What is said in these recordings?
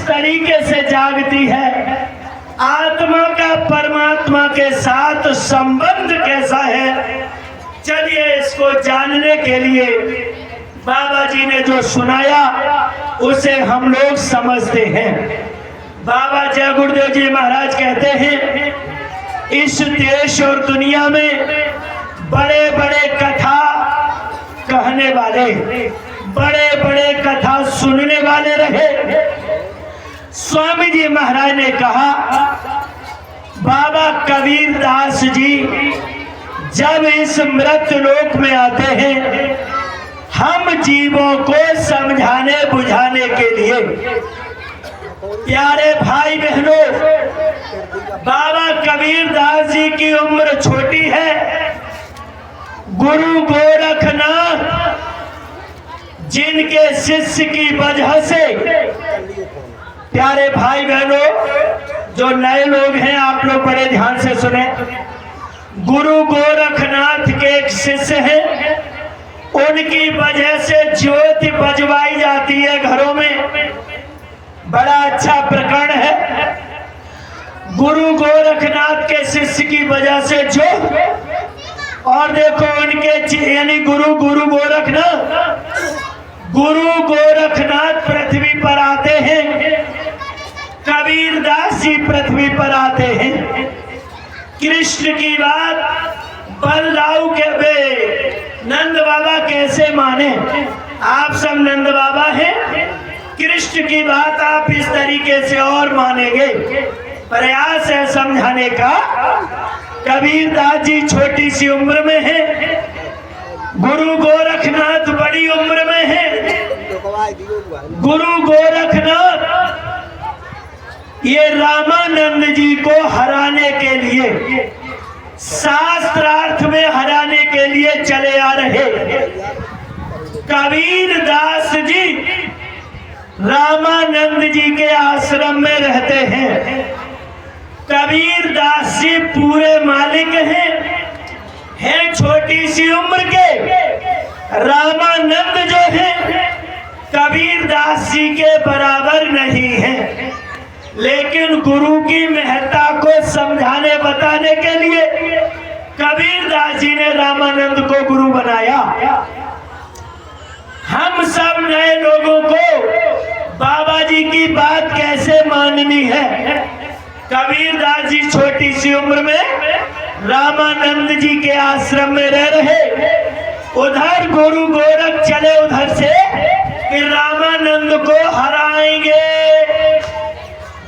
तरीके से जागती है, आत्मा का परमात्मा के साथ संबंध कैसा है, चलिए इसको जानने के लिए बाबा जी ने जो सुनाया उसे हम लोग समझते हैं। बाबा जय गुरुदेव जी महाराज कहते हैं, इस देश और दुनिया में बड़े बड़े कथा कहने वाले, बड़े बड़े कथा सुनने वाले रहे। स्वामी जी महाराज ने कहा, बाबा कबीर दास जी जब इस मृत लोक में आते हैं, हम जीवों को समझाने बुझाने के लिए। प्यारे भाई बहनों, बाबा कबीर दास जी की उम्र छोटी है। गुरु गोरखनाथ जिनके शिष्य की वजह से, प्यारे भाई बहनों जो नए लोग हैं आप लोग बड़े ध्यान से सुने, गुरु गोरखनाथ के एक शिष्य हैं, उनकी वजह से ज्योति बजवाई जाती है घरों में। बड़ा अच्छा प्रकरण है। गुरु गोरखनाथ के शिष्य की वजह से जो, और देखो उनके यानी गुरु गोरखनाथ पृथ्वी पर आते हैं, कबीर दास जी पृथ्वी पर आते हैं। कृष्ण की बात बलदाऊ के नंद बाबा कैसे माने, आप सब नंद बाबा हैं, कृष्ण की बात आप इस तरीके से और मानेंगे। प्रयास है समझाने का। कबीर दास जी छोटी सी उम्र में है, गुरु गोरखनाथ बड़ी उम्र में है। गुरु गोरखनाथ ये रामानंद जी को हराने के लिए, शास्त्रार्थ में हराने के लिए चले आ रहे। कबीर दास जी रामानंद जी के आश्रम में रहते हैं। कबीर दास जी पूरे मालिक हैं छोटी सी उम्र के। रामानंद जो है कबीर दास जी के बराबर नहीं है, लेकिन गुरु की महत्ता को समझाने बताने के लिए कबीर दास जी ने रामानंद को गुरु बनाया। हम सब नए लोगों को बाबा जी की बात कैसे माननी है। कबीर दास जी छोटी सी उम्र में रामानंद जी के आश्रम में रह रहे, उधर गुरु गोरख चले उधर से कि रामानंद को हराएंगे।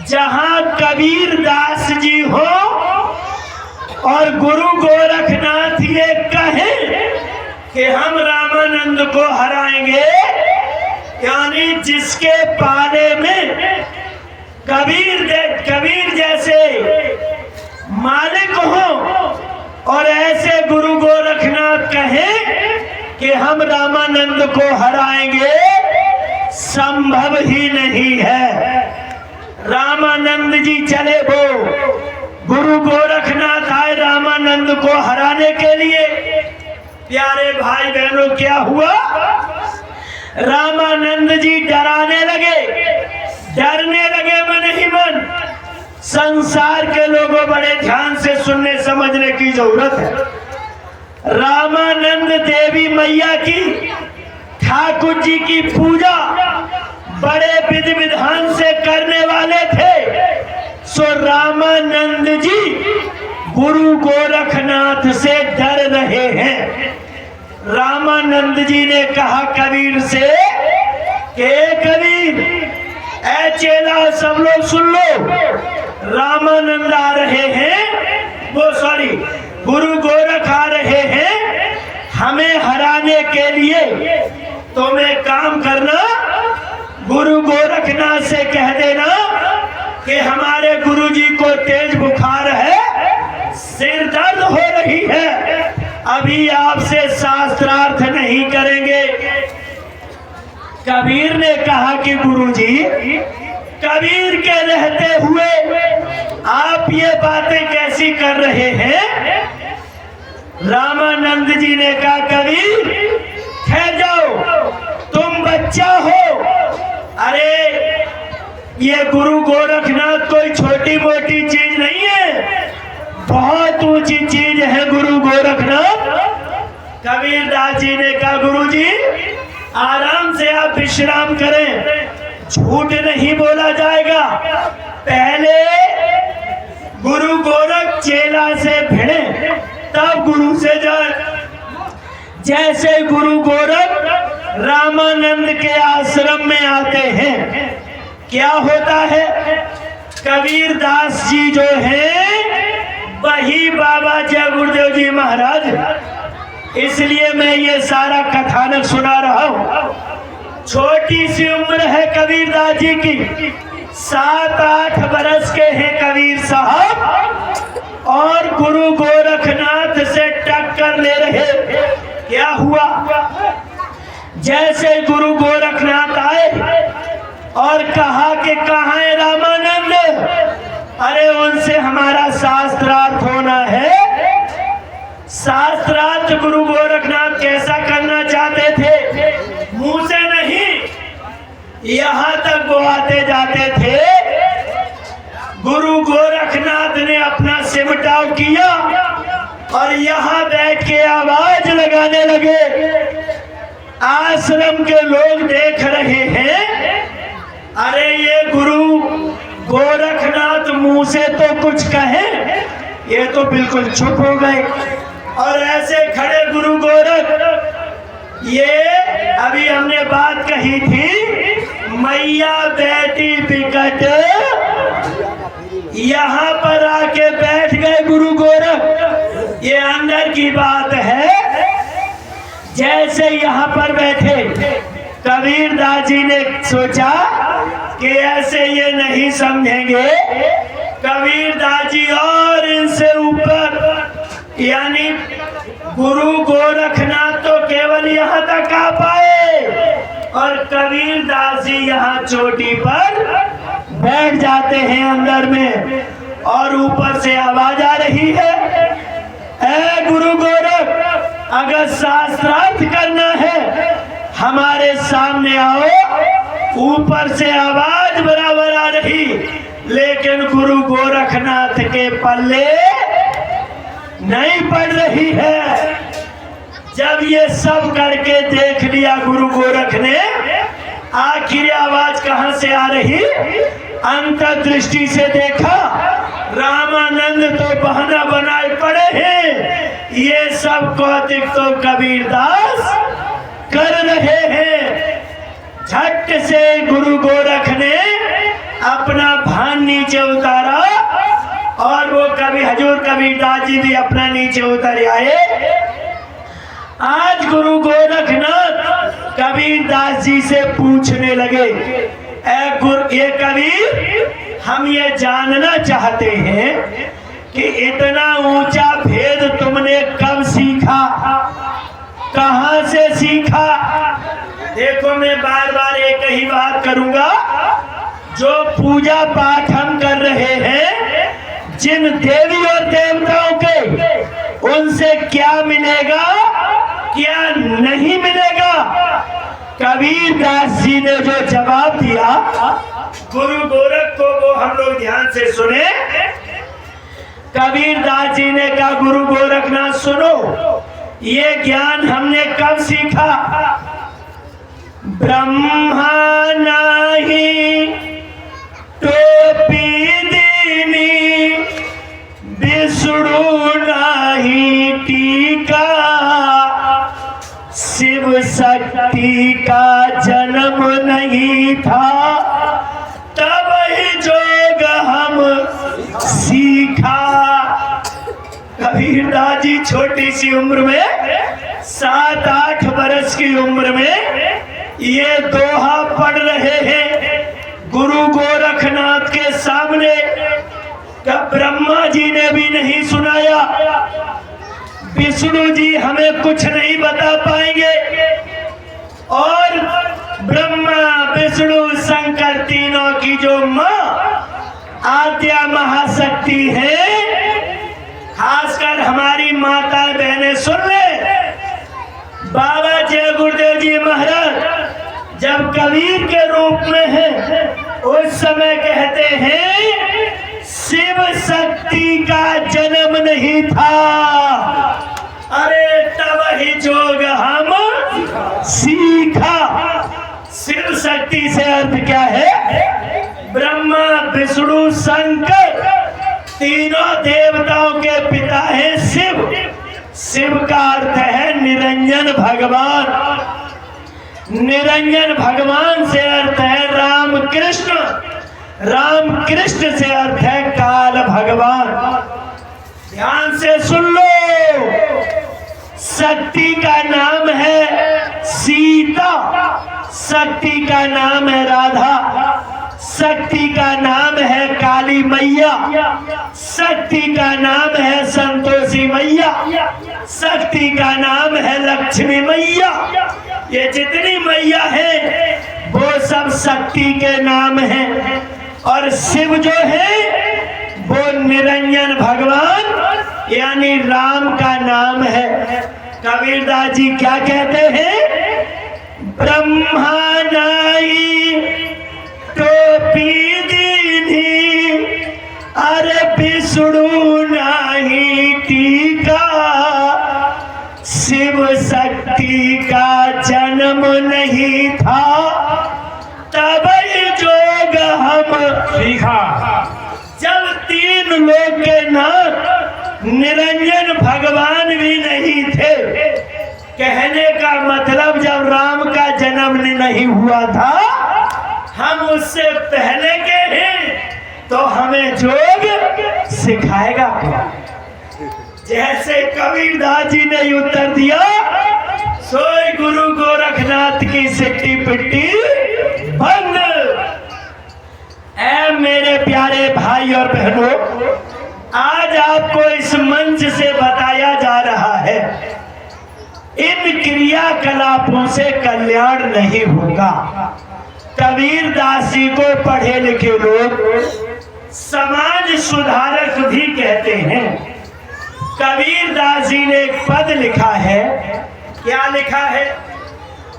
जहां कबीर दास जी हो और गुरु गोरखनाथ ये कहें कि हम रामानंद को हराएंगे, यानी जिसके पाले में कबीर जैसे मालिक हो और ऐसे गुरु गोरखनाथ कहें कि हम रामानंद को हराएंगे, संभव ही नहीं है। रामानंद जी चले वो, गुरु गोरखनाथ आए रामानंद को हराने के लिए। प्यारे भाई बहनों, क्या हुआ? रामानंद जी डरने लगे मन ही मन। संसार के लोगों बड़े ध्यान से सुनने समझने की जरूरत है। रामानंद देवी मैया की, ठाकुर जी की पूजा बड़े विधि विधान से करने वाले थे। सो रामानंद जी गुरु गोरखनाथ से डर रहे हैं। रामानंद जी ने कहा कबीर से कि कबीर, ऐ चेला सब लोग सुन लो, रामानंद आ रहे हैं, गुरु गोरख आ रहे हैं हमें हराने के लिए। तुम एक काम करना, गुरु गोरखनाथ से कह देना कि हमारे गुरुजी को तेज बुखार है, सिर दर्द हो रही है, अभी आपसे शास्त्रार्थ नहीं करेंगे। कबीर ने कहा कि गुरुजी, कबीर के रहते हुए आप ये बातें कैसी कर रहे हैं? रामानंद जी ने कहा कबीर ठहर जाओ, तुम बच्चा हो। अरे ये गुरु गोरखनाथ कोई छोटी मोटी चीज नहीं है, बहुत ऊंची चीज है गुरु गोरखनाथ। कबीरदास जी ने कहा गुरु जी आराम से आप विश्राम करें, झूठ नहीं बोला जाएगा। पहले गुरु गोरख चेला से भिड़े तब गुरु से जाए। जैसे गुरु गोरख रामानंद के आश्रम में आते हैं, क्या होता है, कबीरदास जी जो हैं वही बाबा जय गुरुदेव जी महाराज। इसलिए मैं ये सारा कथानक सुना रहा हूँ। छोटी सी उम्र है कबीरदास जी की, 7-8 बरस के हैं कबीर साहब, और गुरु गोरखनाथ से टक्कर ले रहे। क्या हुआ, जैसे गुरु गोरखनाथ आए और कहा कि कहाँ है रामानंद, अरे उनसे हमारा शास्त्रार्थ होना है। शास्त्रार्थ गुरु गोरखनाथ कैसा करना चाहते थे, मुंह से नहीं, यहाँ तक वो आते जाते थे। गुरु गोरखनाथ ने अपना सिमटाव किया और यहाँ बैठ के आवाज लगाने लगे। आश्रम के लोग देख रहे हैं, अरे ये गुरु गोरखनाथ मुंह से तो कुछ कहे, ये तो बिल्कुल चुप हो गए। और ऐसे खड़े गुरु गोरख, ये अभी हमने बात कही थी, मैया बेटी बिकट, यहाँ पर आके बैठ गए गुरु गोरख। ये अंदर की बात है। जैसे यहाँ पर बैठे, कबीरदास जी ने सोचा कि ऐसे ये नहीं समझेंगे। कबीरदास जी और इनसे ऊपर, यानी गुरु गोरखनाथ तो केवल यहाँ तक आ पाए और कबीरदास जी यहाँ चोटी पर बैठ जाते हैं अंदर में, और ऊपर से आवाज आ रही है, ऐ गुरु गोरख, अगर शास्त्रार्थ करना है हमारे सामने आओ। ऊपर से आवाज बराबर आ रही, लेकिन गुरु गोरखनाथ के पल्ले नहीं पड़ रही है। जब ये सब करके देख लिया गुरु गोरख ने, आखिर आवाज कहां से आ रही, अंतर्दृष्टि से देखा, रामानंद तो बहाना बनाए पड़े हैं, ये सब कौतिक तो कबीरदास कर रहे हैं। झट से गुरु गोरख ने अपना भान नीचे उतारा और वो कभी हजूर कबीरदास जी भी अपना नीचे उतर आए। आज गुरु गोरखनाथ कबीरदास जी से पूछने लगे, ये कबीर, हम ये जानना चाहते हैं कि इतना ऊंचा भेद तुमने कब सीखा, कहां से सीखा। देखो मैं बार बार एक ही बात करूंगा, जो पूजा पाठ हम कर रहे हैं, जिन देवी और देवताओं के, उनसे क्या मिलेगा क्या नहीं मिलेगा। कबीरदास जी ने जो जवाब दिया गुरु गोरख को, वो हम लोग ध्यान से सुने। कबीरदास जी ने कहा, गुरु गोरखनाथ सुनो, ये ज्ञान हमने कब सीखा। ब्रह्मा नाही टोपी दीनी, विष्णु नाही टीका, शिव शक्ति का जन्म नहीं था, तब ही जोग हम सीखा। कबीरदास जी छोटी सी उम्र में, 7-8 बरस की उम्र में ये दोहा पढ़ रहे हैं गुरु गोरखनाथ के सामने। कब ब्रह्मा जी ने भी नहीं सुनाया, विष्णु जी हमें कुछ नहीं बता पाएंगे, और ब्रह्मा विष्णु शंकर तीनों की जो माँ आद्या महाशक्ति है, खासकर हमारी माता बहनें सुन ले। बाबा जय गुरुदेव जी महाराज जब कबीर के रूप में है उस समय कहते हैं शिव शक्ति का जन्म नहीं था। अरे तब ही योग हम सीखा। शिव शक्ति से अर्थ क्या है? ब्रह्मा विष्णु शंकर तीनों देवताओं के पिता है शिव। शिव का अर्थ है निरंजन भगवान। निरंजन भगवान से अर्थ है राम कृष्ण। राम कृष्ण से अर्थ है काल भगवान। ध्यान से सुन लो। शक्ति का नाम है सीता, शक्ति का नाम है राधा, शक्ति का नाम है काली मैया, शक्ति का नाम है संतोषी मैया, शक्ति का नाम है लक्ष्मी मैया। ये जितनी मैया है वो सब शक्ति के नाम हैं। और शिव जो है वो निरंजन भगवान यानी राम का नाम है। कबीरदास जी क्या कहते हैं? ब्रह्मा नाई टोपी दीनी, अरे विष्णु नाही टीका, शिव शक्ति का जन्म नहीं था तब योग हम सीखा। जब तीन लोग के नाम निरंजन भगवान भी नहीं थे, कहने का मतलब जब राम का जन्म नहीं हुआ था, हम उससे पहले के हैं तो हमें योग सिखाएगा कौन? जैसे कबीरदास जी ने उत्तर दिया, सोई गुरु गोरखनाथ की सिट्टी पिट्टी बंद। ऐ मेरे प्यारे भाई और बहनों, आज आपको इस मंच से बताया जा रहा है इन क्रियाकलापों से कल्याण नहीं होगा। कबीरदास जी को पढ़े लिखे लोग समाज सुधारक भी कहते हैं। कबीरदास जी ने एक पद लिखा है। क्या लिखा है?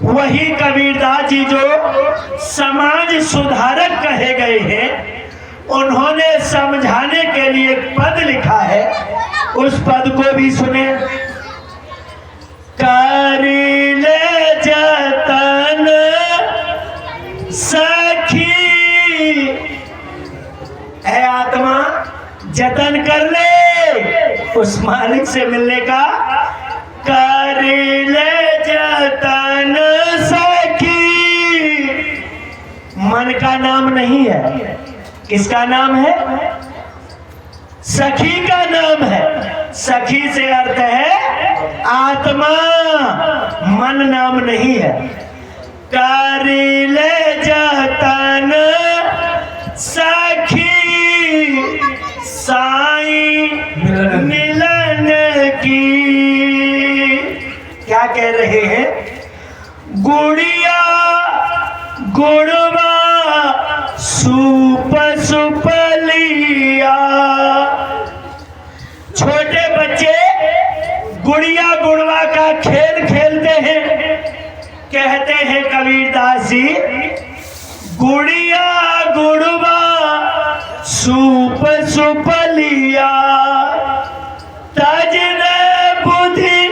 वही कबीरदास जी जो समाज सुधारक कहे गए हैं, उन्होंने समझाने के लिए एक पद लिखा है। उस पद को भी सुने। करी ले जतन सखी, है आत्मा जतन कर ले उस मालिक से मिलने का। कर ले जतन सखी, मन का नाम नहीं है। किसका नाम है? सखी का नाम है। सखी से अर्थ है आत्मा, मन नाम नहीं है। कर ले जतन सखी, साईं मिलन की। क्या कह रहे हैं? गुड़िया गुड़वा सूप सुपलिया। छोटे बच्चे गुड़िया गुड़वा का खेल खेलते हैं। कहते हैं कबीरदास जी, गुड़िया गुड़वा सूप सुपलिया, तजन बुद्धि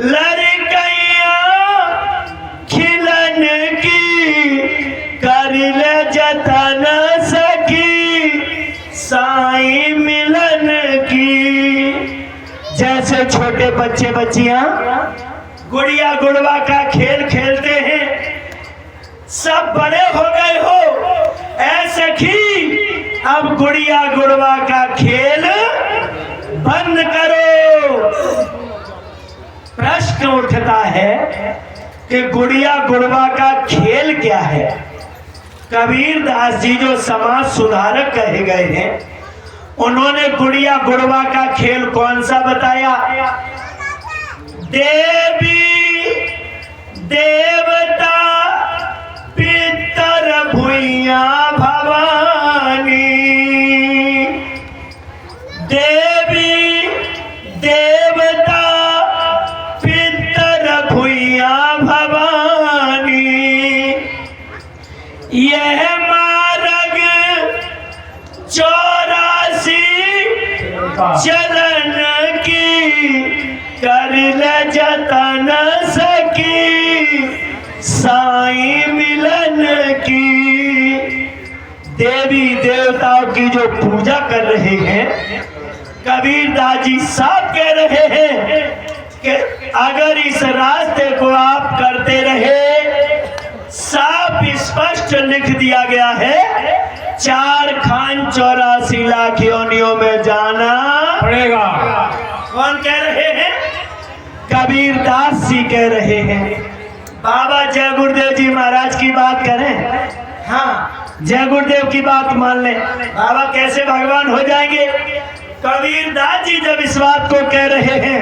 लड़कैया खिलन की, कर ले जतन सखी साईं मिलन की। जैसे छोटे बच्चे बच्चियां गुड़िया गुड़वा का खेल खेलते हैं, सब बड़े हो गए हो, ऐसे सखी अब गुड़िया गुड़वा का खेल बंद करो। प्रश्न उठता है कि गुड़िया गुड़वा का खेल क्या है? कबीरदास जी जो समाज सुधारक कहे गए हैं, उन्होंने गुड़िया गुड़वा का खेल कौन सा बताया? देवी देवता पितर भुइया भवानी, देवी देवता पितर भुइया भवानी, यह माँ देवी देवताओं की जो पूजा कर रहे हैं, कबीरदास जी साफ कह रहे हैं कि अगर इस रास्ते को आप करते रहे, साफ स्पष्ट लिख दिया गया है, 4 खान 84 लाख योनियों में जाना पड़ेगा। कौन कह रहे हैं? कबीरदास जी कह रहे हैं। बाबा जय गुरुदेव जी महाराज की बात करें, हाँ जय गुरुदेव की बात मान लें, बाबा कैसे भगवान हो जाएंगे? कबीरदास जी जब इस बात को कह रहे हैं,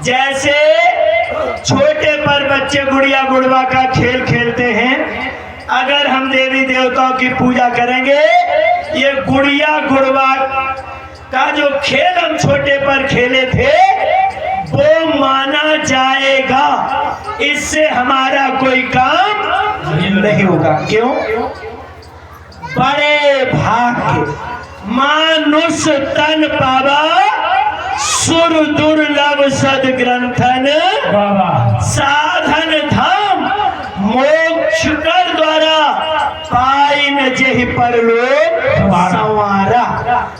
जैसे छोटे पर बच्चे गुड़िया गुड़वा का खेल खेलते हैं, अगर हम देवी देवताओं की पूजा करेंगे, ये गुड़िया गुड़वा का जो खेल हम छोटे पर खेले थे वो माना जाएगा, इससे हमारा कोई काम नहीं होगा। क्यों? बड़े भाग्य मानुष तन पावा, सुर दुर्लभ सद ग्रंथन, साधन धाम मोक्ष कर द्वारा, पाइन जेहि परलोक संवारा।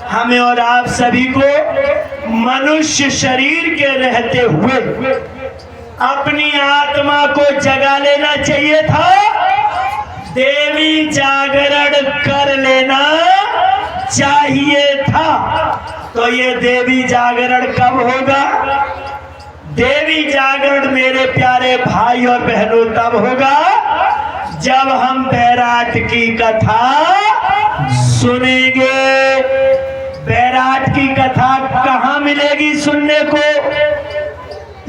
हमें और आप सभी को मनुष्य शरीर के रहते हुए अपनी आत्मा को जगा लेना चाहिए था, देवी जागरण कर लेना चाहिए था। तो ये देवी जागरण कब होगा? देवी जागरण मेरे प्यारे भाई और बहनों तब होगा जब हम बैराट की कथा सुनेंगे। बैराट की कथा कहाँ मिलेगी सुनने को?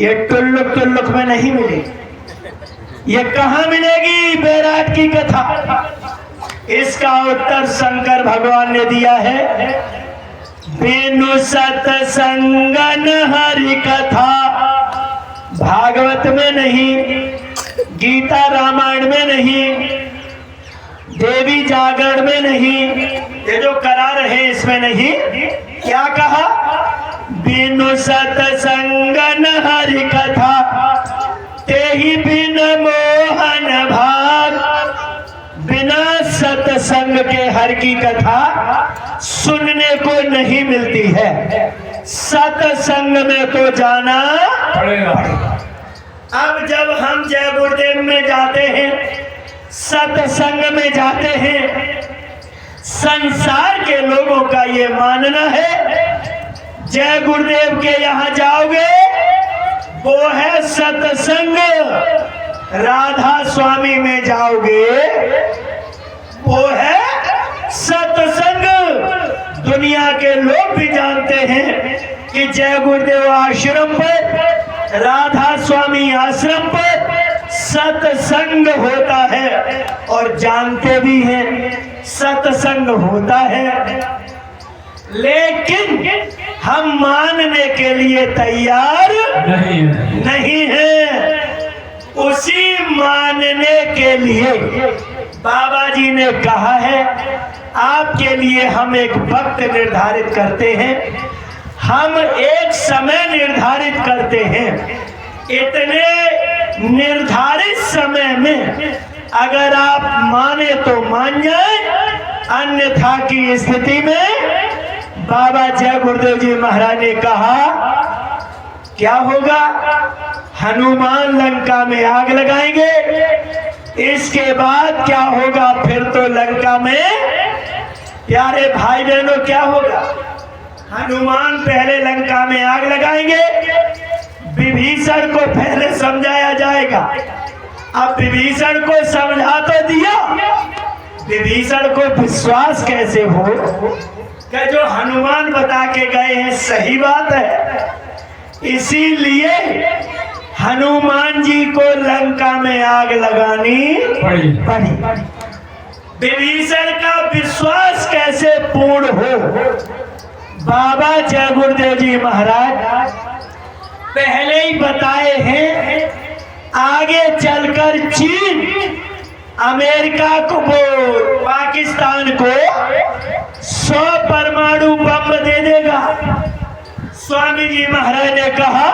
ये टुल्लुक टुल्लुक में नहीं मिलेगी। ये कहाँ मिलेगी बैराट की कथा? इसका उत्तर शंकर भगवान ने दिया है, बिनु सतसंगन हरि कथा। भागवत में नहीं, गीता रामायण में नहीं, देवी जागरण में नहीं, ये जो करा रहे हैं इसमें नहीं। क्या कहा? बिनु सतसंगन हरि कथा, तेहि बिन मोहन भाग। बिना सत्संग के हर की कथा सुनने को नहीं मिलती है, सत्संग में तो जाना पड़ेगा। अब जब हम जय गुरुदेव में जाते हैं, सत्संग में जाते हैं, संसार के लोगों का ये मानना है जय गुरुदेव के यहाँ जाओगे वो है सत्संग, राधा स्वामी में जाओगे वो है सत्संग। दुनिया के लोग भी जानते हैं कि जय गुरुदेव आश्रम पर, राधा स्वामी आश्रम पर सत्संग होता है, और जानते भी हैं सत्संग होता है, लेकिन हम मानने के लिए तैयार नहीं है। उसी मानने के लिए बाबा जी ने कहा है, आपके लिए हम एक वक्त निर्धारित करते हैं, हम एक समय निर्धारित करते हैं। इतने निर्धारित समय में अगर आप माने तो मान जाए, अन्यथा की स्थिति में बाबा जय गुरुदेव जी महाराज ने कहा क्या होगा? हनुमान लंका में आग लगाएंगे, इसके बाद क्या होगा? फिर तो लंका में, प्यारे भाई बहनों, क्या होगा? हनुमान पहले लंका में आग लगाएंगे, विभीषण को पहले समझाया जाएगा। अब विभीषण को समझा तो दिया, विभीषण को विश्वास कैसे हो कि जो हनुमान बता के गए हैं सही बात है? इसीलिए हनुमान जी को लंका में आग लगानी पड़ी। विभीषण का विश्वास कैसे पूर्ण हो? बाबा जय गुरुदेव जी महाराज पहले ही बताए हैं, आगे चलकर चीन अमेरिका को, पाकिस्तान को 100 परमाणु बम दे देगा। स्वामी जी महाराज ने कहा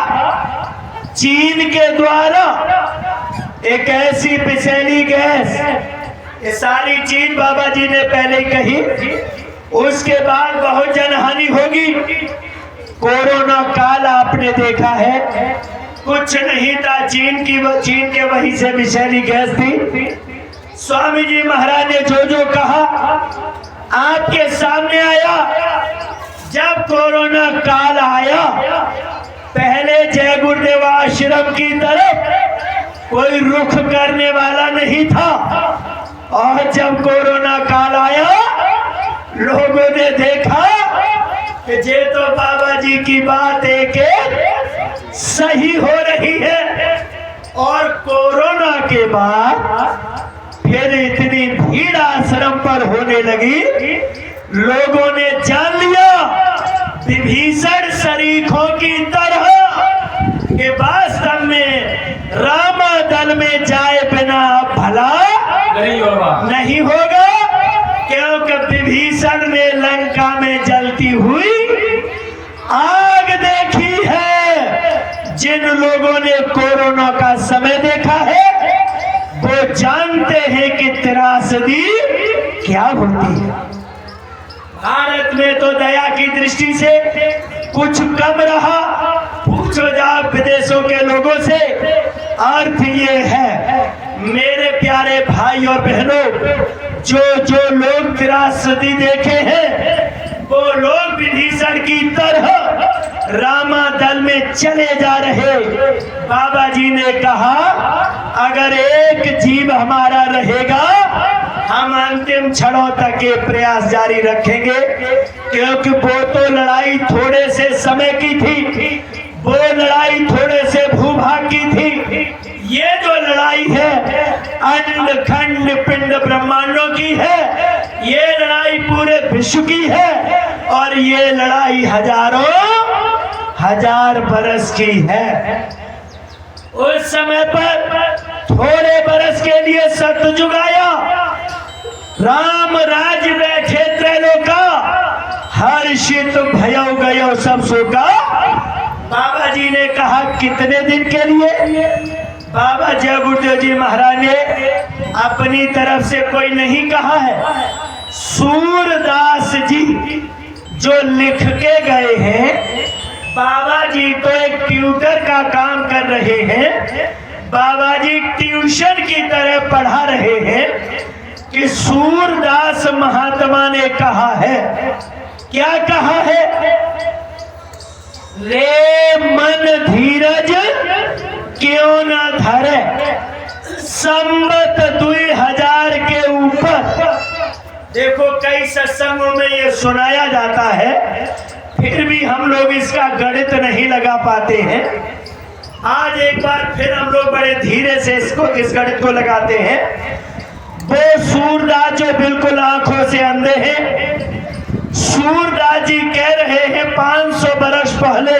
चीन के द्वारा एक ऐसी विषैली गैस, ये सारी चीज बाबा जी ने पहले ही कही। उसके बाद बहुत जनहानि होगी। कोरोना काल आपने देखा है, कुछ नहीं था, चीन के वहीं से विषैली गैस थी। स्वामी जी महाराज ने जो कहा आपके सामने आया। जब कोरोना काल आया, पहले जय गुरुदेव आश्रम की तरफ कोई रुख करने वाला नहीं था, और जब कोरोना काल आया, लोगों ने देखा कि ये तो बाबा जी की बात एक सही हो रही है। और कोरोना के बाद फिर इतनी भीड़ आश्रम पर होने लगी, लोगों ने जान लिया विभीषण शरीकों की तरह कि वास्तव में रामा दल में जाए बिना भला नहीं होगा, क्योंकि विभीषण ने लंका में जलती हुई आग देखी है। जिन लोगों ने कोरोना का समय देखा है वो जानते हैं कि त्रासदी क्या होती है। भारत में तो दया की दृष्टि से कुछ कम रहा, पूछो जाओ विदेशों के लोगों से। अर्थ ये है मेरे प्यारे भाई और बहनों, जो लोग त्रासदी देखे हैं वो लोग विभीषण की तरह रामा दल में चले जा रहे। बाबा जी ने कहा अगर एक जीव हमारा रहेगा हम अंतिम क्षणों तक ये प्रयास जारी रखेंगे, क्योंकि वो तो लड़ाई थोड़े से समय की थी, वो लड़ाई थोड़े से भूभाग की थी। ये जो लड़ाई है अंड खंड पिंड ब्रह्मांडों की है, ये लड़ाई पूरे विश्व की है, और ये लड़ाई हजार बरस की है। उस समय पर थोड़े बरस के लिए सतयुग आया, राम राज बैठे त्रैलोका, हर्षित भयो गयो सब शोका। बाबा जी ने कहा कितने दिन के लिए? बाबा जय गुरुदेव जी महाराज ने अपनी तरफ से कोई नहीं कहा है, सूरदास जी जो लिख के गए हैं। बाबा जी तो एक ट्यूटर का काम कर रहे हैं, बाबा जी ट्यूशन की तरह पढ़ा रहे हैं कि सूरदास महात्मा ने कहा है, क्या कहा है? रे मन धीरज क्यों न धरे, संवत 2000 के ऊपर। देखो कई सत्संगों में ये सुनाया जाता है, फिर भी हम लोग इसका गणित नहीं लगा पाते हैं। आज एक बार फिर हम लोग बड़े धीरे से इस गणित को लगाते हैं। वो सूरदास जो बिल्कुल आंखों से अंधे हैं, सूरदास जी कह रहे हैं 500 बरस पहले,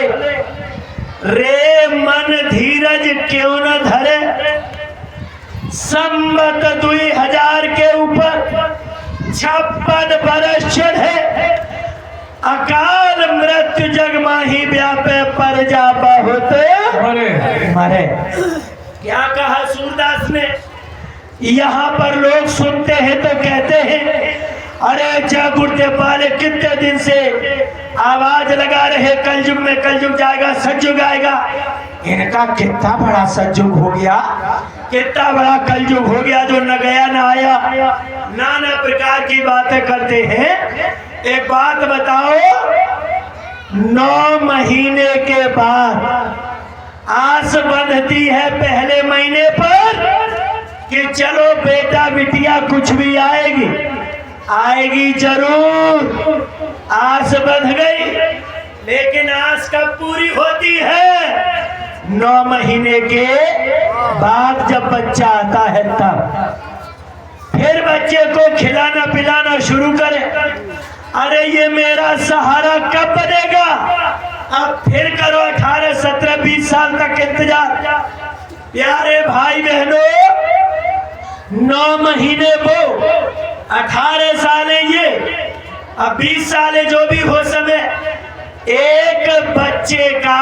रे मन धीरज क्यों न धरे, संवत 2000 के ऊपर 56 बरस चढ़े, अकाल मृत्यु जग माही व्यापे परजा बहुत मरे। क्या कहा सूरदास ने? यहाँ पर लोग सुनते हैं तो कहते हैं अरे जय गुरुदेव वाले कितने दिन से आवाज लगा रहे कलयुग में कलयुग जाएगा सतयुग आएगा। इनका कितना बड़ा सतयुग हो गया, कितना बड़ा कलयुग हो गया जो न गया न आया। नाना प्रकार की बातें करते हैं। एक बात बताओ, 9 महीने के बाद आस बंधती है पहले महीने पर कि चलो बेटा बिटिया कुछ भी आएगी, आएगी जरूर। आस बंध गई, लेकिन आस कब पूरी होती है? 9 महीने के बाद जब बच्चा आता है तब। फिर बच्चे को खिलाना पिलाना शुरू करें। अरे ये मेरा सहारा कब बनेगा? अब फिर करो 18, 17, 20 साल तक इंतजार। प्यारे भाई बहनों, 9 महीने वो, 18 साल ये, अब 20 साल जो भी हो समय, एक बच्चे का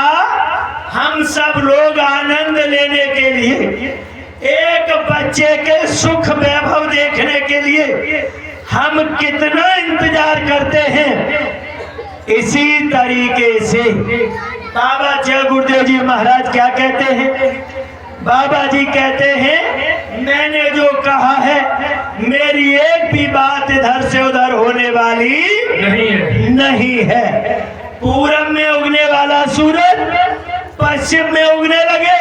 हम सब लोग आनंद लेने के लिए एक बच्चे के सुख वैभव देखने के लिए हम कितना इंतजार करते हैं। इसी तरीके से बाबा जय गुरुदेव जी महाराज क्या कहते हैं? बाबा जी कहते हैं मैंने जो कहा है मेरी एक भी बात इधर से उधर होने वाली नहीं है। पूरब में उगने वाला सूरज पश्चिम में उगने लगे,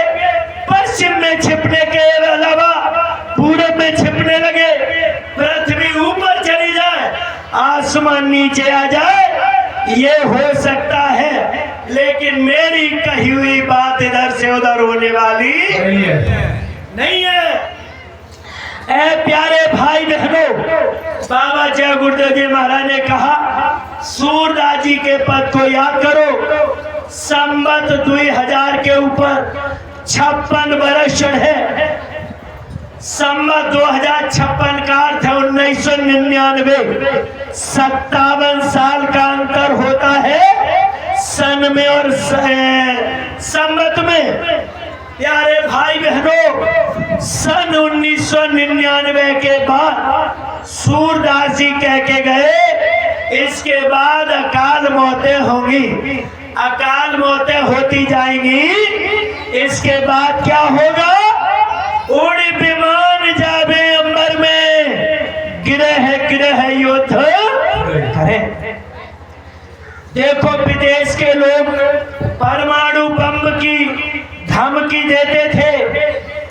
पश्चिम में छिपने के अलावा पूरब में छिपने लगे, पृथ्वी ऊपर चली जाए, आसमान नीचे आ जाए, ये हो सकता है, लेकिन मेरी कही हुई बात इधर से उधर होने वाली नहीं है। ऐ प्यारे भाई बहनों, बाबा जय गुरुदेव जी महाराज ने कहा सूरदास जी के पद को याद करो। संवत 2000 के ऊपर 56 वर्ष है। संवत 2056 का अर्थ है 1999। 57 साल का अंतर होता है सन में और संवत में। प्यारे भाई बहनों, सन 1999 के बाद सूरदास जी कह के गए इसके बाद अकाल मौतें होंगी, अकाल मौतें होती जाएंगी। इसके बाद क्या होगा? उड़ी विमान जावे अंबर में, गिरह गिरह युद्ध करें। देखो विदेश के लोग परमाणु बम की धमकी देते थे,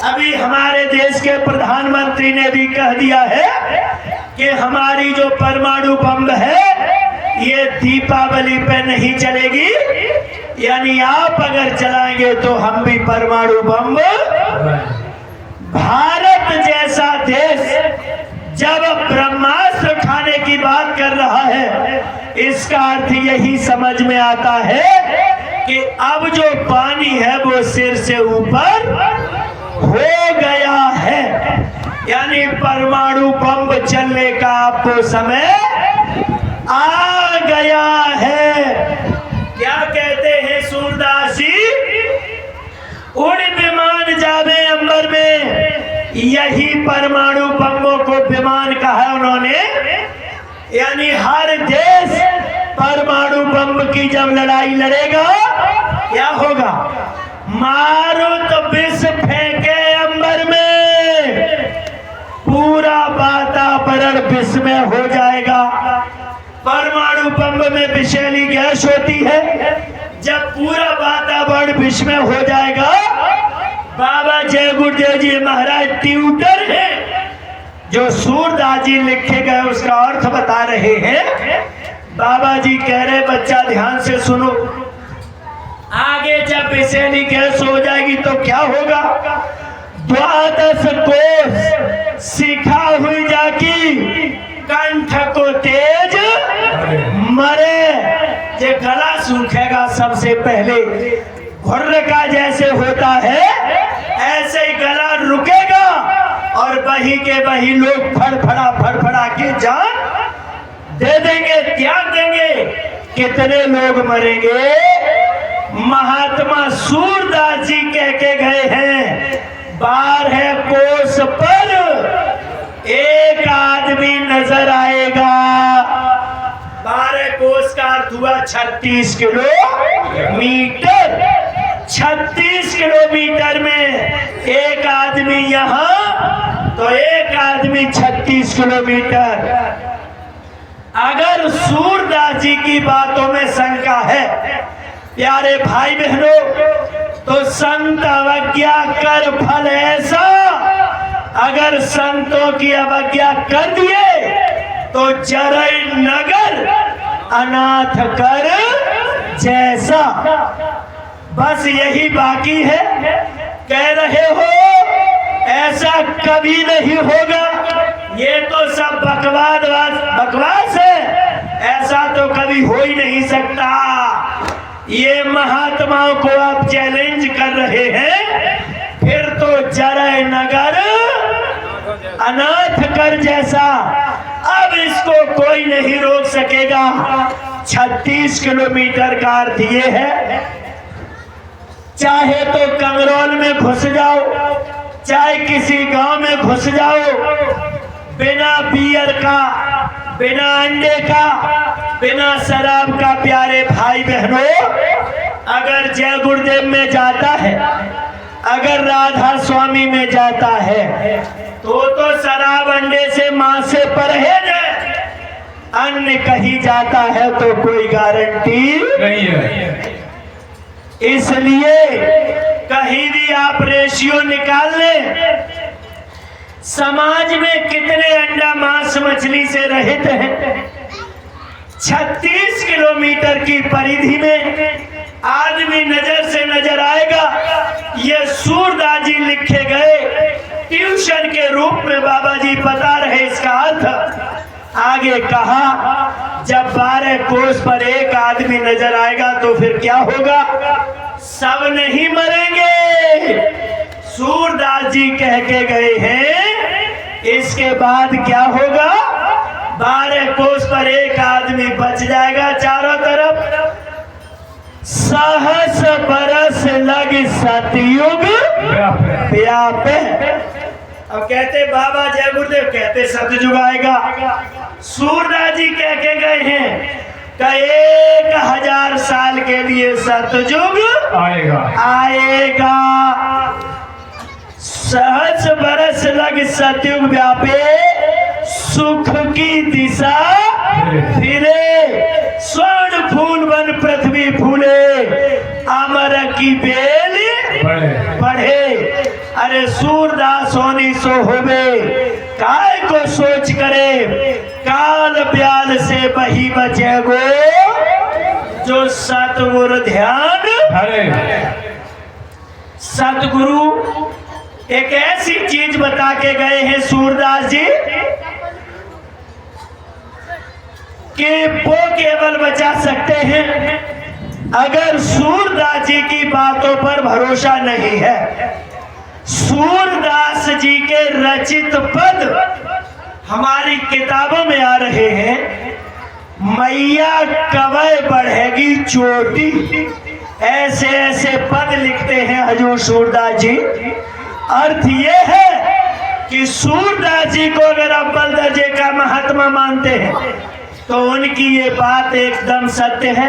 अभी हमारे देश के प्रधानमंत्री ने भी कह दिया है कि हमारी जो परमाणु बम है ये दीपावली पे नहीं चलेगी, यानी आप अगर चलाएंगे तो हम भी परमाणु बम। भारत जैसा देश जब ब्रह्मास्त्र खाने की बात कर रहा है, इसका अर्थ यही समझ में आता है कि अब जो पानी है वो सिर से ऊपर हो गया है, यानी परमाणु बम चलने का आपको समय आ गया है। क्या कहते हैं सूरदास जी? उड़ विमान जावे अंबर में, यही परमाणु बमों को विमान कहा उन्होंने। यानी हर देश परमाणु बम की जब लड़ाई लड़ेगा क्या होगा? मारुत विष फेंके अंबर में, पूरा वातावरण विष में हो जाएगा। परमाणु बम में विषैली गैस होती है, जब पूरा वातावरण विष में हो जाएगा। बाबा जय गुरुदेव जी महाराज ट्यूटर है, जो सूरदास जी लिखे गए उसका अर्थ बता रहे हैं। बाबा जी कह रहे बच्चा ध्यान से सुनो, आगे जब विषैली गैस हो जाएगी तो क्या होगा? 12 कोस सिखा हुई जाकी, कंठ को तेज मरे। ये गला सूखेगा सबसे पहले, घुर्र का जैसे होता है ऐसे ही गला रुकेगा, और वही के वही लोग फड़फड़ा के जान दे देंगे, त्याग देंगे। कितने लोग मरेंगे? महात्मा सूरदास जी कह के गए हैं 12 कोस पर एक आदमी नजर आएगा। 12 कोस का अर्थ हुआ 36 किलोमीटर। 36 किलोमीटर में एक आदमी यहाँ तो एक आदमी 36 किलोमीटर। अगर सूरदास जी की बातों में शंका है प्यारे भाई बहनों, तो संत अवज्ञा कर फल ऐसा। अगर संतों की अवज्ञा कर दिए तो जरई नगर अनाथ कर जैसा। बस यही बाकी है। कह रहे हो ऐसा कभी नहीं होगा, ये तो सब बकवास है, ऐसा तो कभी हो ही नहीं सकता। ये महात्माओं को आप चैलेंज कर रहे हैं, फिर तो जरई नगर अनाथ कर जैसा। अब इसको कोई नहीं रोक सकेगा। 36 किलोमीटर का अर्थ ये है, चाहे तो कंगरौल में घुस जाओ, चाहे किसी गांव में घुस जाओ, बिना बियर का, बिना अंडे का, बिना शराब का, प्यारे भाई बहनों, अगर जय गुरुदेव में जाता है, अगर राधा स्वामी में जाता है, तो शराब अंडे से मां से परहेज है। अन्य कहीं जाता है तो कोई गारंटी नहीं है। इसलिए कहीं भी आप रेशियो निकाल लें, समाज में कितने अंडा मांस मछली से रहित हैं। 36 किलोमीटर की परिधि में आदमी नजर से नजर आएगा। ये सूरदास जी लिखे गए ट्यूशन के रूप में बाबा जी बता रहे इसका अर्थ। आगे कहा, जब 12 कोस पर एक आदमी नजर आएगा तो फिर क्या होगा? सब नहीं मरेंगे। सूरदास जी कह के गए हैं, इसके बाद क्या होगा? 12 कोस पर एक आदमी बच जाएगा चारों तरफ। सहस बरस लग सतयुग व्यापे। अब कहते बाबा जय गुरुदेव, कहते सतयुग आएगा। सूरदास जी कह के गए हैं कि 1000 साल के लिए सतयुग आएगा। सहस बरस लग सतयुग व्यापे, सुख की दिशा फिरे, स्वर्ण फूल बन पृथ्वी फूले, अमर की बेल बढ़े। अरे सूरदास होनी सो होवे, काय को सोच करे, काल ब्याल से बही बचे गो, जो सतगुरु ध्यान। सतगुरु एक ऐसी चीज बता के गए हैं सूरदास जी कि वो केवल बचा सकते हैं। अगर सूरदास जी की बातों पर भरोसा नहीं है, सूरदास जी के रचित पद हमारी किताबों में आ रहे हैं। मैया कवय बढ़ेगी चोटी, ऐसे ऐसे पद लिखते हैं हजूर सूरदास जी। अर्थ ये है कि सूरदास जी को अगर अव्वल दर्जे का महात्मा मानते हैं तो उनकी ये बात एकदम सत्य है।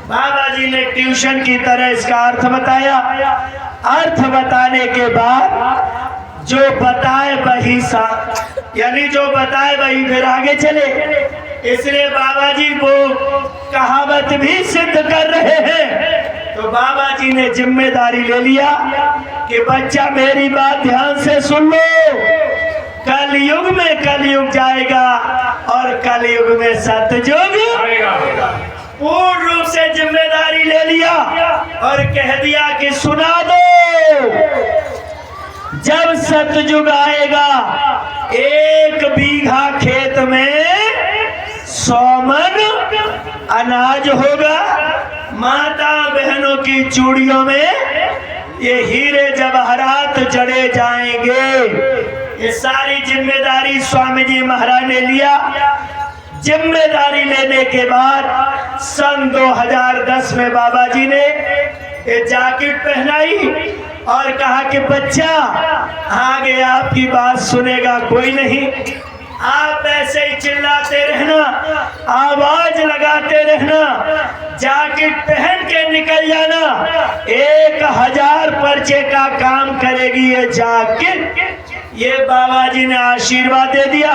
बाबा जी ने ट्यूशन की तरह इसका अर्थ बताया। अर्थ बताने के बाद जो बताए वही सा, यानी जो बताए वही फिर आगे चले। इसलिए बाबा जी वो कहावत भी सिद्ध कर रहे हैं। तो बाबा जी ने जिम्मेदारी ले लिया कि बच्चा मेरी बात ध्यान से सुन लो, कलयुग में कलयुग जाएगा और कलयुग में सतयुग आएगा। पूर्ण रूप से जिम्मेदारी ले लिया और कह दिया कि सुना दो, जब सतयुग आएगा 1 बीघा खेत में 100 मन अनाज होगा। माता बहनों की चूड़ियों में ये हीरे जवाहरात जड़े जाएंगे। ये सारी जिम्मेदारी स्वामी जी महाराज ने लिया। जिम्मेदारी लेने के बाद सन 2010 में बाबा जी ने ये जैकेट पहनाई और कहा कि बच्चा आगे आपकी बात सुनेगा कोई नहीं, आप ऐसे ही चिल्लाते रहना, आवाज लगाते रहना, जैकेट पहन के निकल जाना। 1000 पर्चे का काम करेगी ये जैकेट। ये बाबा जी ने आशीर्वाद दे दिया।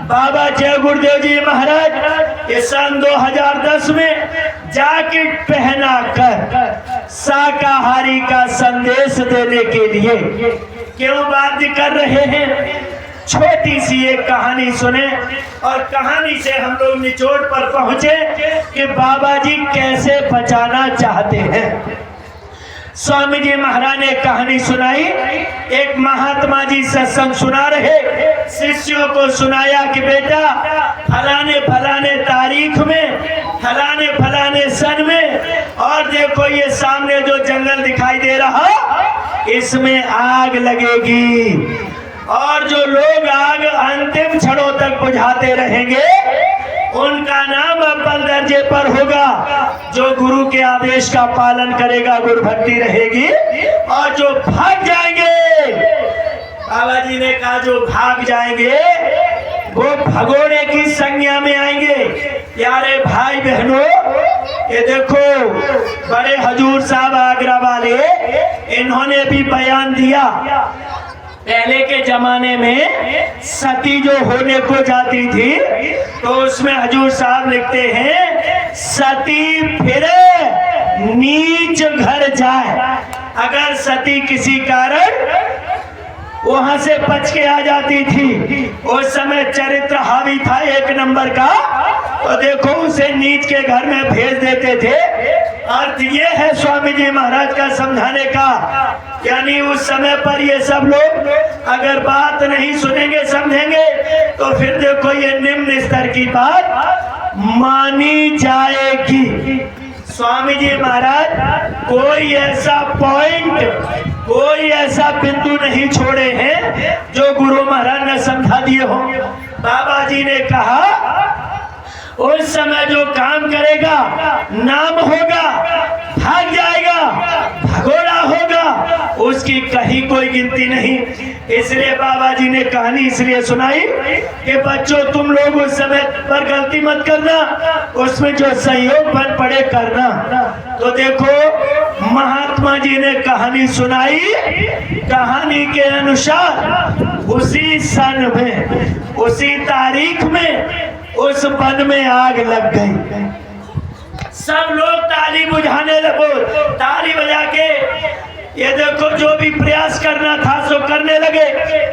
बाबा जय गुरुदेव जी महाराज ये सन 2010 में जैकेट पहना कर शाकाहारी का संदेश देने के लिए क्यों बात कर रहे हैं। छोटी सी एक कहानी सुने और कहानी से हम लोग निचोड़ पर पहुंचे कि बाबा जी कैसे बचाना चाहते हैं। स्वामी जी महाराज ने कहानी सुनाई। एक महात्मा जी सत्संग सुना रहे, शिष्यों को सुनाया कि बेटा फलाने फलाने तारीख में, फलाने फलाने सन में, और देखो ये सामने जो जंगल दिखाई दे रहा इसमें आग लगेगी और जो लोग आग अंतिम क्षणों तक बुझाते रहेंगे उनका नाम अव्वल दर्जे पर होगा। जो गुरु के आदेश का पालन करेगा गुरु भक्ति रहेगी, और जो भाग जाएंगे बाबा जी ने कहा जो भाग जाएंगे वो भगोड़े की संज्ञा में आएंगे। प्यारे भाई बहनों, ये देखो बड़े हजूर साहब आगरा वाले, इन्होंने भी बयान दिया। पहले के जमाने में सती जो होने को जाती थी तो उसमें हजूर साहब लिखते हैं, सती फिरे नीच घर जाए। अगर सती किसी कारण वहां से बच के आ जाती थी, उस समय चरित्र हावी था एक नंबर का, तो देखो उसे नीच के घर में भेज देते थे। अर्थ ये है स्वामी जी महाराज का समझाने का, यानी उस समय पर ये सब लोग अगर बात नहीं सुनेंगे समझेंगे तो फिर देखो ये निम्न स्तर की बात मानी जाएगी। स्वामी जी महाराज कोई ऐसा पॉइंट, कोई ऐसा बिंदु नहीं छोड़े हैं जो गुरु महाराज ने समझा दिए हो। बाबा जी ने कहा उस समय जो काम करेगा नाम होगा, भाग जाएगा, भगोड़ा होगा, उसकी कहीं कोई गिनती नहीं। इसलिए बाबा जी ने कहानी इसलिए सुनाई कि बच्चों तुम लोग उस समय पर गलती मत करना, उसमें जो संयोग बन पड़े करना। तो देखो महात्मा जी ने कहानी सुनाई, कहानी के अनुसार उसी सन में, उसी तारीख में उस वन में आग लग गई। सब लोग ताली बुझाने लगो, ताली बजा के ये देखो जो भी प्रयास करना था सो करने लगे।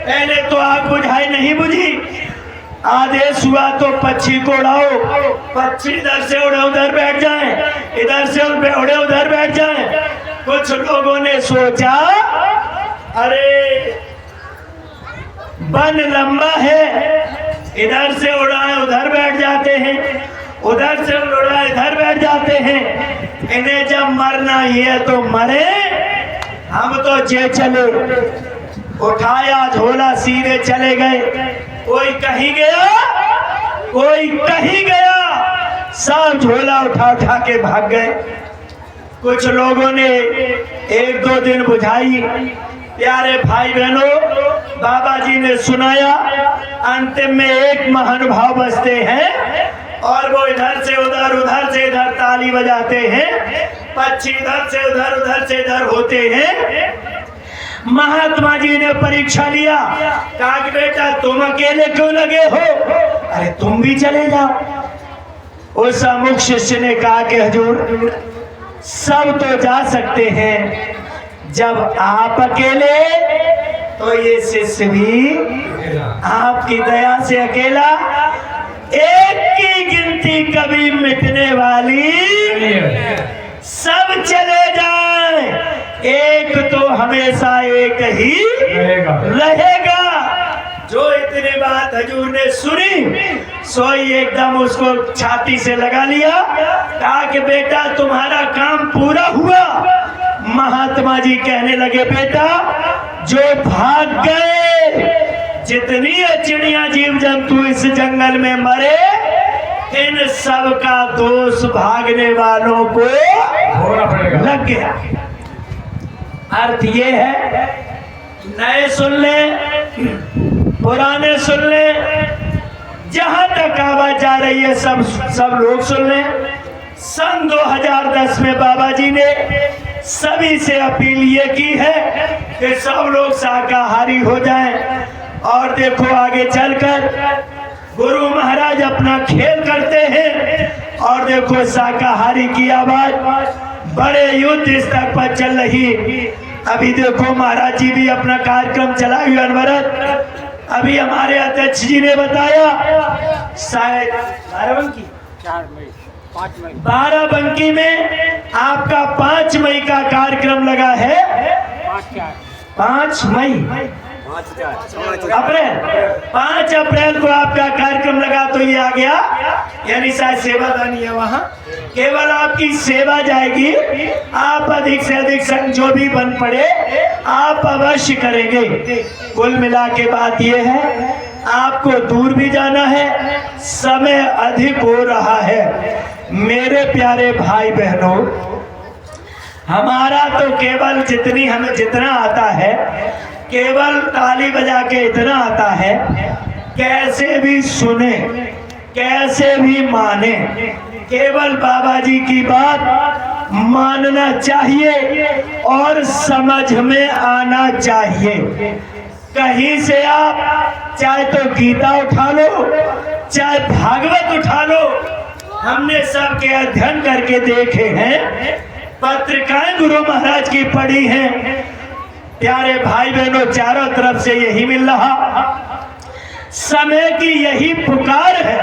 पहले तो आग बुझाई नहीं बुझी, आदेश हुआ तो पक्षी को उड़ाओ, पक्षी इधर से उड़े उधर बैठ जाएं, इधर से उड़े उधर बैठ जाएं। कुछ लोगों ने सोचा अरे वन लंबा है, इधर से उड़ाए उधर बैठ जाते हैं, उधर से उड़ाए इधर बैठ जाते हैं, इन्हें जब मरना ही है तो मरे, हम तो जे चले। उठाया झोला सीधे चले गए, कोई कहीं गया, कोई कहीं गया, सब झोला उठा उठा के भाग गए। कुछ लोगों ने एक दो दिन बुझाई। प्यारे भाई बहनों, बाबा जी ने सुनाया, अंतिम में एक महानुभाव बचते हैं और वो इधर से उधर ताली बजाते हैं, पक्षी इधर से उधर इधर होते हैं। महात्मा जी ने परीक्षा लिया, कहा कि बेटा तुम अकेले क्यों लगे हो, अरे तुम भी चले जाओ। उस अमुक शिष्य ने कहा कि हजूर सब तो जा सकते हैं, जब आप अकेले तो ये शिष्य भी आपकी दया से अकेला। एक की गिनती कभी मिटने वाली, सब चले जाएं, एक तो हमेशा एक ही रहेगा। जो इतनी बात हजूर ने सुनी सोई एकदम उसको छाती से लगा लिया, कहा कि बेटा तुम्हारा काम पूरा हुआ। महात्मा जी कहने लगे बेटा जो भाग गए, जितनी चिड़िया जीव जंतु इस जंगल में मरे, इन सब का दोष भागने वालों को लग गया। अर्थ ये है, नए सुन ले, पुराने सुन ले, जहां तक आवाज जा रही है सब लोग सुन ले। सन 2010 में बाबा जी ने सभी से अपील ये की है कि सब लोग शाकाहारी हो जाएं। और देखो आगे चलकर गुरु महाराज अपना खेल करते हैं और देखो शाकाहारी की आवाज बड़े युद्ध स्तर पर चल रही। अभी देखो महाराज जी भी अपना कार्यक्रम चला हुआ अनवरत। अभी हमारे अध्यक्ष जी ने बताया शायद 12 में आपका 5 मई का कार्यक्रम लगा है। 5 मई अप्रैल 5 अप्रैल को आपका कार्यक्रम लगा, तो ये आ गया, यानी शायद सेवादानी है वहाँ। केवल आपकी सेवा जाएगी, आप अधिक से अधिक संग जो भी बन पड़े आप अवश्य करेंगे। कुल मिला के बात ये है, आपको दूर भी जाना है, समय अधिक हो रहा है। मेरे प्यारे भाई बहनों, हमारा तो केवल हमें जितना आता है केवल ताली बजा के इतना आता है, कैसे भी सुने, कैसे भी माने, केवल बाबा जी की बात मानना चाहिए और समझ में आना चाहिए। कहीं से आप चाहे तो गीता उठा लो, चाहे भागवत उठा लो, हमने सबके अध्ययन करके देखे हैं, पत्रिकाएं गुरु महाराज की पढ़ी हैं। प्यारे भाई बहनों, चारों तरफ से यही मिल रहा, समय की यही पुकार है।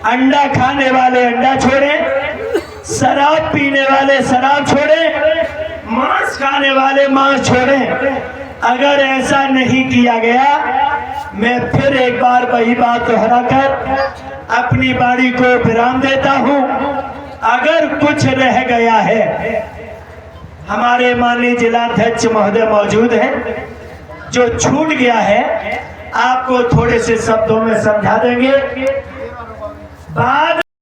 अंडा खाने वाले अंडा छोड़े, शराब पीने वाले शराब छोड़े, मांस खाने वाले मांस छोड़े। अगर ऐसा नहीं किया गया, मैं फिर एक बार वही बात दोहराकर अपनी वाणी को विराम देता हूं। अगर कुछ रह गया है, हमारे माननीय जिलाध्यक्ष महोदय मौजूद हैं, जो छूट गया है आपको थोड़े से शब्दों में समझा देंगे। बाद